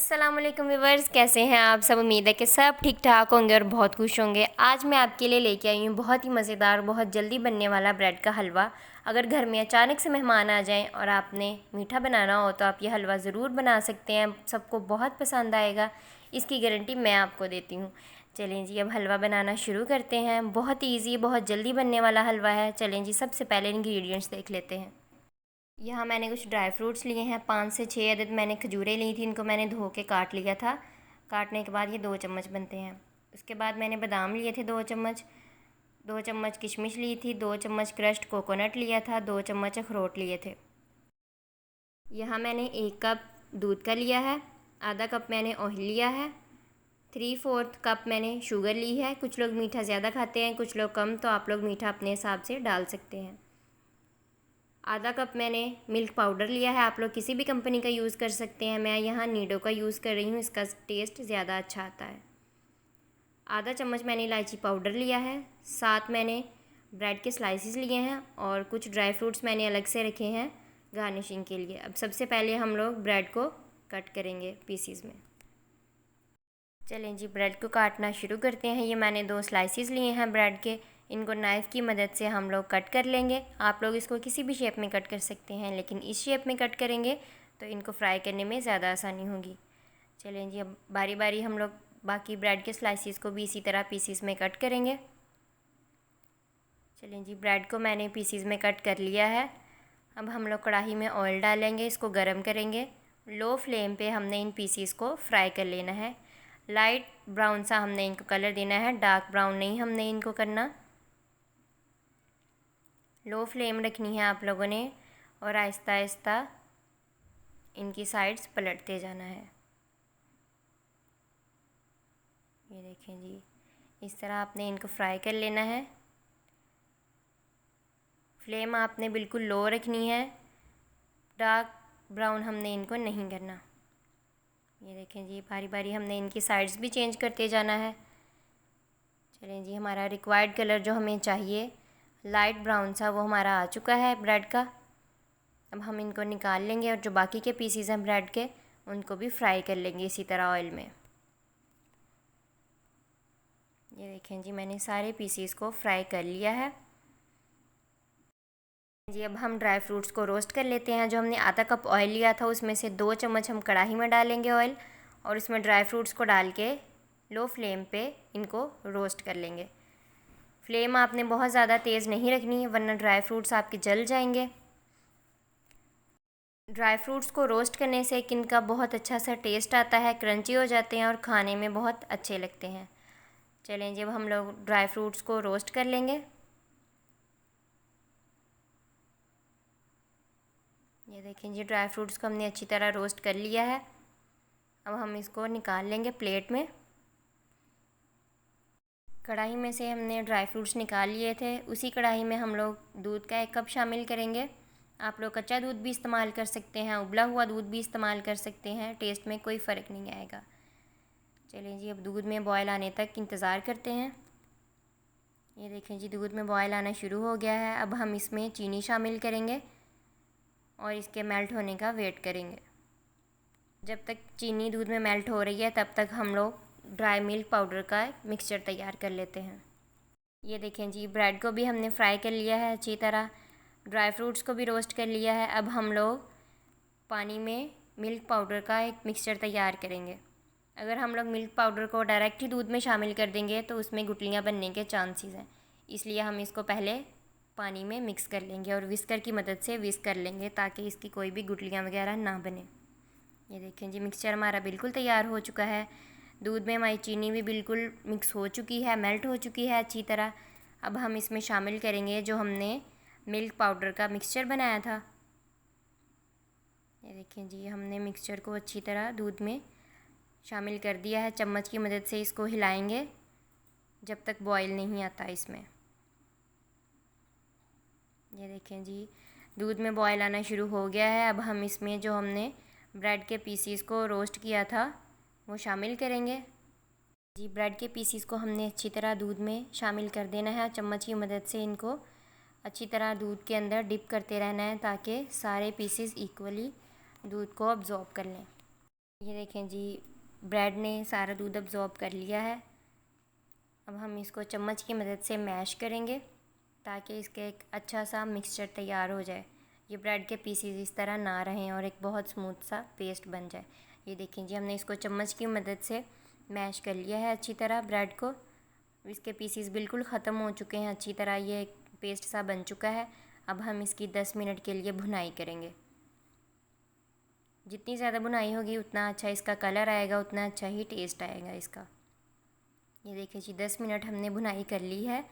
अस्सलाम वालेकुम व्यूवर्स, कैसे हैं आप सब। उम्मीद है कि सब ठीक ठाक होंगे और बहुत खुश होंगे। आज मैं आपके लिए लेके आई हूँ बहुत ही मज़ेदार, बहुत जल्दी बनने वाला ब्रेड का हलवा। अगर घर में अचानक से मेहमान आ जाएं और आपने मीठा बनाना हो तो आप ये हलवा ज़रूर बना सकते हैं, सबको बहुत पसंद आएगा, इसकी गारंटी मैं आपको देती हूँ। चलें जी, अब हलवा बनाना शुरू करते हैं। बहुत ईजी, बहुत जल्दी बनने वाला हलवा है। चलें जी, सबसे पहले इंग्रेडिएंट्स देख लेते हैं। यहाँ मैंने कुछ ड्राई फ्रूट्स लिए हैं, 5 से 6 अदद मैंने खजूरें ली थी, इनको मैंने धो के काट लिया था। काटने के बाद ये 2 चम्मच बनते हैं। उसके बाद मैंने बादाम लिए थे 2 चम्मच, 2 चम्मच किशमिश ली थी, 2 चम्मच क्रश्ड कोकोनट लिया था, 2 चम्मच अखरोट लिए थे। यहाँ मैंने 1 कप दूध का लिया है, आधा कप मैंने ऑयल लिया है, 3/4 कप मैंने शुगर ली है। कुछ लोग मीठा ज़्यादा खाते हैं, कुछ लोग कम, तो आप लोग मीठा अपने हिसाब से डाल सकते हैं। आधा कप मैंने मिल्क पाउडर लिया है, आप लोग किसी भी कंपनी का यूज़ कर सकते हैं। मैं यहाँ नीडो का यूज़ कर रही हूँ, इसका टेस्ट ज़्यादा अच्छा आता है। आधा चम्मच मैंने इलायची पाउडर लिया है, साथ मैंने ब्रेड के स्लाइसेस लिए हैं और कुछ ड्राई फ्रूट्स मैंने अलग से रखे हैं गार्निशिंग के लिए। अब सबसे पहले हम लोग ब्रेड को कट करेंगे पीसीज में। चलें जी, ब्रेड को काटना शुरू करते हैं। ये मैंने 2 स्लाइसेस लिए हैं ब्रेड के, इनको नाइफ़ की मदद से हम लोग कट कर लेंगे। आप लोग इसको किसी भी शेप में कट कर सकते हैं, लेकिन इस शेप में कट करेंगे तो इनको फ्राई करने में ज़्यादा आसानी होगी। चलें जी, अब बारी बारी हम लोग बाकी ब्रेड के स्लाइसेस को भी इसी तरह पीसीस में कट करेंगे। चलें जी, ब्रेड को मैंने पीसीस में कट कर लिया है। अब हम लोग कढ़ाई में ऑयल डालेंगे, इसको गर्म करेंगे। लो फ्लेम पे हमने इन पीसीस को फ्राई कर लेना है। लाइट ब्राउन सा हमने इनको कलर देना है, डार्क ब्राउन नहीं हमने इनको करना। लो फ्लेम रखनी है आप लोगों ने और आहिस्ता आहिस्ता इनकी साइड्स पलटते जाना है। ये देखें जी, इस तरह आपने इनको फ्राई कर लेना है। फ्लेम आपने बिल्कुल लो रखनी है, डार्क ब्राउन हमने इनको नहीं करना। ये देखें जी, बारी बारी हमने इनकी साइड्स भी चेंज करते जाना है। चलें जी, हमारा रिक्वायर्ड कलर जो हमें चाहिए लाइट ब्राउन सा, वो हमारा आ चुका है ब्रेड का। अब हम इनको निकाल लेंगे और जो बाकी के पीसीज हैं ब्रेड के, उनको भी फ्राई कर लेंगे इसी तरह ऑयल में। ये देखें जी, मैंने सारे पीसीज को फ्राई कर लिया है जी। अब हम ड्राई फ्रूट्स को रोस्ट कर लेते हैं। जो हमने आधा कप ऑयल लिया था उसमें से 2 चम्मच हम कढ़ाई में डालेंगे ऑयल, और इसमें ड्राई फ्रूट्स को डाल के लो फ्लेम पे इनको रोस्ट कर लेंगे। फ्लेम आपने बहुत ज़्यादा तेज़ नहीं रखनी है, वरना ड्राई फ्रूट्स आपके जल जाएंगे। ड्राई फ्रूट्स को रोस्ट करने से एक इनका बहुत अच्छा सा टेस्ट आता है, क्रंची हो जाते हैं और खाने में बहुत अच्छे लगते हैं। चलें जब हम लोग ड्राई फ्रूट्स को रोस्ट कर लेंगे। ये देखें जी, ड्राई फ्रूट्स को हमने अच्छी तरह रोस्ट कर लिया है। अब हम इसको निकाल लेंगे प्लेट में। कढ़ाई में से हमने ड्राई फ्रूट्स निकाल लिए थे, उसी कढ़ाई में हम लोग दूध का 1 कप शामिल करेंगे। आप लोग कच्चा दूध भी इस्तेमाल कर सकते हैं, उबला हुआ दूध भी इस्तेमाल कर सकते हैं, टेस्ट में कोई फ़र्क नहीं आएगा। चलिए जी, अब दूध में बॉयल आने तक इंतज़ार करते हैं। ये देखें जी, दूध में बॉयल आना शुरू हो गया है। अब हम इसमें चीनी शामिल करेंगे और इसके मेल्ट होने का वेट करेंगे। जब तक चीनी दूध में मेल्ट हो रही है तब तक हम लोग ड्राई मिल्क पाउडर का मिक्सचर तैयार कर लेते हैं। ये देखें जी, ब्रेड को भी हमने फ्राई कर लिया है अच्छी तरह, ड्राई फ्रूट्स को भी रोस्ट कर लिया है। अब हम लोग पानी में मिल्क पाउडर का एक मिक्सचर तैयार करेंगे। अगर हम लोग मिल्क पाउडर को डायरेक्ट ही दूध में शामिल कर देंगे तो उसमें गुठलियाँ बनने के चांसेस हैं, इसलिए हम इसको पहले पानी में मिक्स कर लेंगे और विस्कर की मदद से विस्क कर लेंगे ताकि इसकी कोई भी गुठलियाँ वगैरह ना बने। ये देखें जी, मिक्सचर हमारा बिल्कुल तैयार हो चुका है। दूध में हमारी चीनी भी बिल्कुल मिक्स हो चुकी है, मेल्ट हो चुकी है अच्छी तरह। अब हम इसमें शामिल करेंगे जो हमने मिल्क पाउडर का मिक्सचर बनाया था। ये देखें जी, हमने मिक्सचर को अच्छी तरह दूध में शामिल कर दिया है। चम्मच की मदद से इसको हिलाएंगे जब तक बॉयल नहीं आता इसमें। ये देखें जी, दूध में बॉयल आना शुरू हो गया है। अब हम इसमें जो हमने ब्रेड के पीसीस को रोस्ट किया था वो शामिल करेंगे जी। ब्रेड के पीसीस को हमने अच्छी तरह दूध में शामिल कर देना है। चम्मच की मदद से इनको अच्छी तरह दूध के अंदर डिप करते रहना है ताकि सारे पीसीस इक्वली दूध को अब्ज़ॉर्ब कर लें। ये देखें जी, ब्रेड ने सारा दूध अब्ज़ॉर्ब कर लिया है। अब हम इसको चम्मच की मदद से मैश करेंगे ताकि इसके एक अच्छा सा मिक्सचर तैयार हो जाए। ये ब्रेड के पीसीज इस तरह ना रहें और एक बहुत स्मूथ सा पेस्ट बन जाए। ये देखें जी, हमने इसको चम्मच की मदद से मैश कर लिया है अच्छी तरह ब्रेड को। इसके पीसीज बिल्कुल ख़त्म हो चुके हैं, अच्छी तरह ये एक पेस्ट सा बन चुका है। अब हम इसकी 10 मिनट के लिए भुनाई करेंगे। जितनी ज़्यादा भुनाई होगी उतना अच्छा इसका कलर आएगा, उतना अच्छा ही टेस्ट आएगा इसका। ये देखिए जी, 10 मिनट हमने भुनाई कर ली है।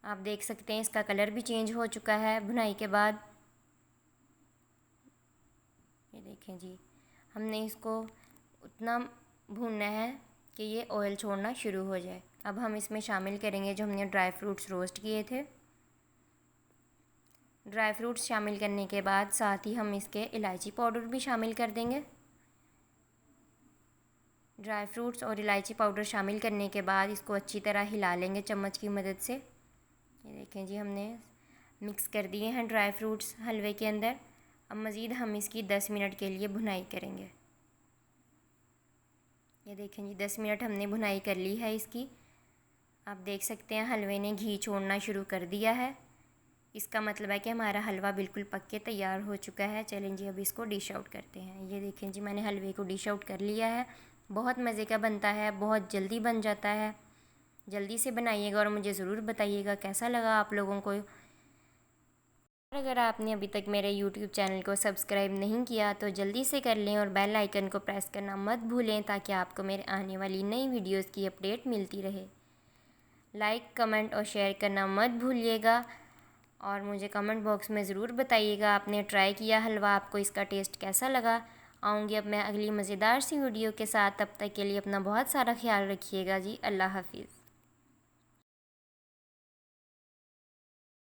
आप देख सकते हैं इसका कलर भी चेंज हो चुका है भुनाई के बाद। ये देखें जी, हमने इसको उतना भूनना है कि ये ऑयल छोड़ना शुरू हो जाए। अब हम इसमें शामिल करेंगे जो हमने ड्राई फ्रूट्स रोस्ट किए थे। ड्राई फ्रूट्स शामिल करने के बाद साथ ही हम इसके इलायची पाउडर भी शामिल कर देंगे। ड्राई फ्रूट्स और इलायची पाउडर शामिल करने के बाद इसको अच्छी तरह हिला लेंगे चम्मच की मदद से। ये देखें जी, हमने मिक्स कर दिए हैं ड्राई फ्रूट्स हलवे के अंदर। अब मज़ीद हम इसकी 10 मिनट के लिए भुनाई करेंगे। ये देखें जी, 10 मिनट हमने भुनाई कर ली है इसकी। आप देख सकते हैं हलवे ने घी छोड़ना शुरू कर दिया है। इसका मतलब है कि हमारा हलवा बिल्कुल पक के तैयार हो चुका है। चलें जी, अब इसको डिश आउट करते हैं। ये देखें जी, मैंने हलवे को डिश आउट कर लिया है। बहुत मज़े का बनता है, बहुत जल्दी बन जाता है। जल्दी से बनाइएगा और मुझे ज़रूर बताइएगा कैसा लगा आप लोगों को। और अगर आपने अभी तक मेरे YouTube चैनल को सब्सक्राइब नहीं किया तो जल्दी से कर लें और बेल आइकन को प्रेस करना मत भूलें ताकि आपको मेरे आने वाली नई वीडियोस की अपडेट मिलती रहे। लाइक, कमेंट और शेयर करना मत भूलिएगा और मुझे कमेंट बॉक्स में ज़रूर बताइएगा आपने ट्राई किया हलवा, आपको इसका टेस्ट कैसा लगा। आऊँगी अब मैं अगली मज़ेदार सी वीडियो के साथ। तब तक के लिए अपना बहुत सारा ख्याल रखिएगा जी। अल्लाह हाफिज़।